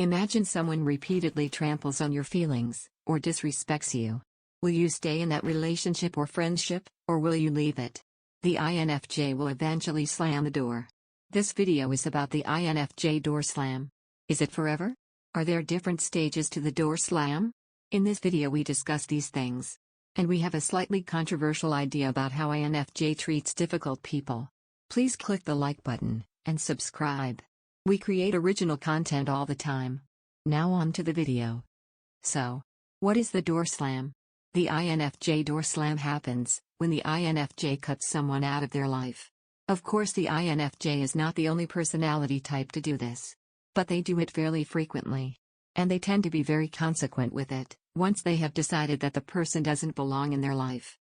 Imagine someone repeatedly tramples on your feelings, or disrespects you. Will you stay in that relationship or friendship, or will you leave it? The INFJ will eventually slam the door. This video is about the INFJ door slam. Is it forever? Are there different stages to the door slam? In this video we discuss these things. And we have a slightly controversial idea about how INFJ treats difficult people. Please click the like button, and subscribe. We create original content all the time. Now on to the video. So, what is the door slam? The INFJ door slam happens when the INFJ cuts someone out of their life. Of course, the INFJ is not the only personality type to do this. But they do it fairly frequently. And they tend to be very consequent with it, once they have decided that the person doesn't belong in their life.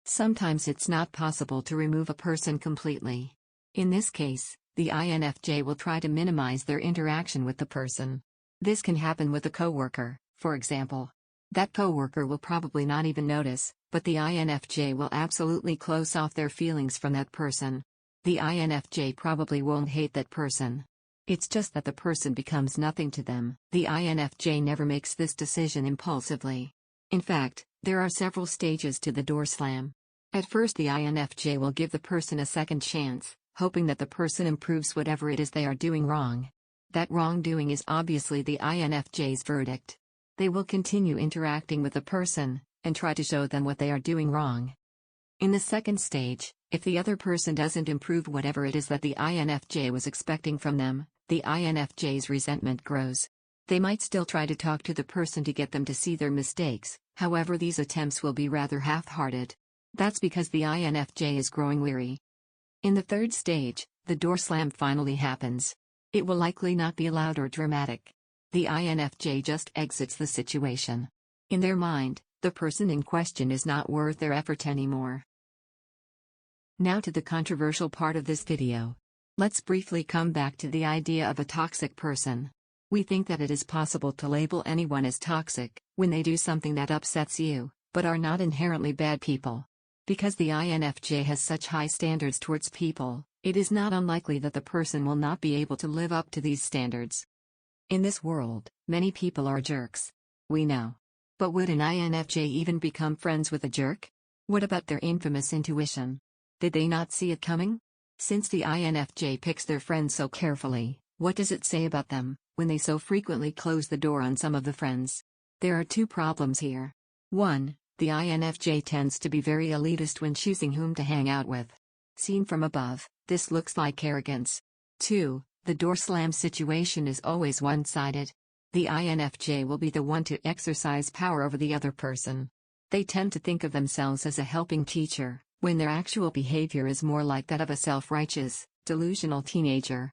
Sometimes it's not possible to remove a person completely. In this case, the INFJ will try to minimize their interaction with the person. This can happen with a coworker, for example. That coworker will probably not even notice, but the INFJ will absolutely close off their feelings from that person. The INFJ probably won't hate that person. It's just that the person becomes nothing to them. The INFJ never makes this decision impulsively. In fact, there are several stages to the door slam. At first, the INFJ will give the person a second chance, hoping that the person improves whatever it is they are doing wrong. That wrongdoing is obviously the INFJ's verdict. They will continue interacting with the person, and try to show them what they are doing wrong. In the second stage, if the other person doesn't improve whatever it is that the INFJ was expecting from them, the INFJ's resentment grows. They might still try to talk to the person to get them to see their mistakes, however these attempts will be rather half-hearted. That's because the INFJ is growing weary. In the third stage, the door slam finally happens. It will likely not be loud or dramatic. The INFJ just exits the situation. In their mind, the person in question is not worth their effort anymore. Now to the controversial part of this video. Let's briefly come back to the idea of a toxic person. We think that it is possible to label anyone as toxic when they do something that upsets you, but are not inherently bad people. Because the INFJ has such high standards towards people, it is not unlikely that the person will not be able to live up to these standards. In this world, many people are jerks. We know. But would an INFJ even become friends with a jerk? What about their infamous intuition? Did they not see it coming? Since the INFJ picks their friends so carefully, what does it say about them, when they so frequently close the door on some of the friends? There are two problems here. 1. The INFJ tends to be very elitist when choosing whom to hang out with. Seen from above, this looks like arrogance. 2. The door slam situation is always one-sided. The INFJ will be the one to exercise power over the other person. They tend to think of themselves as a helping teacher, when their actual behavior is more like that of a self-righteous, delusional teenager.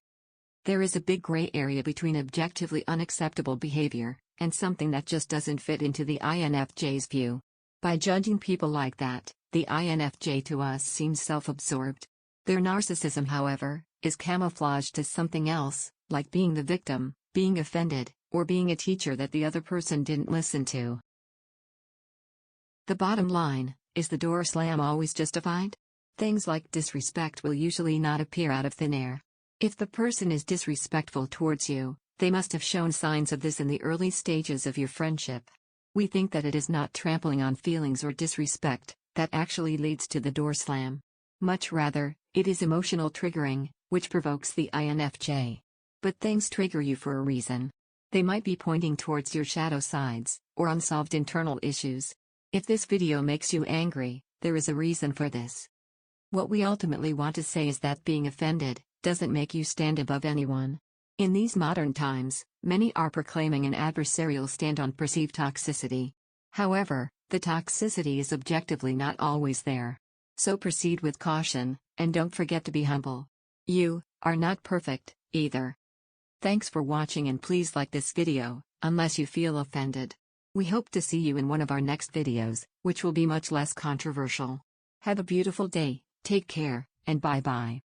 There is a big gray area between objectively unacceptable behavior, and something that just doesn't fit into the INFJ's view. By judging people like that, the INFJ to us seems self-absorbed. Their narcissism, however, is camouflaged as something else, like being the victim, being offended, or being a teacher that the other person didn't listen to. The bottom line, is the door slam always justified? Things like disrespect will usually not appear out of thin air. If the person is disrespectful towards you, they must have shown signs of this in the early stages of your friendship. We think that it is not trampling on feelings or disrespect that actually leads to the door slam. Much rather, it is emotional triggering, which provokes the INFJ. But things trigger you for a reason. They might be pointing towards your shadow sides, or unsolved internal issues. If this video makes you angry, there is a reason for this. What we ultimately want to say is that being offended doesn't make you stand above anyone. In these modern times, many are proclaiming an adversarial stand on perceived toxicity. However, the toxicity is objectively not always there. So proceed with caution, and don't forget to be humble. You are not perfect, either. Thanks for watching, and please like this video, unless you feel offended. We hope to see you in one of our next videos, which will be much less controversial. Have a beautiful day, take care, and bye-bye.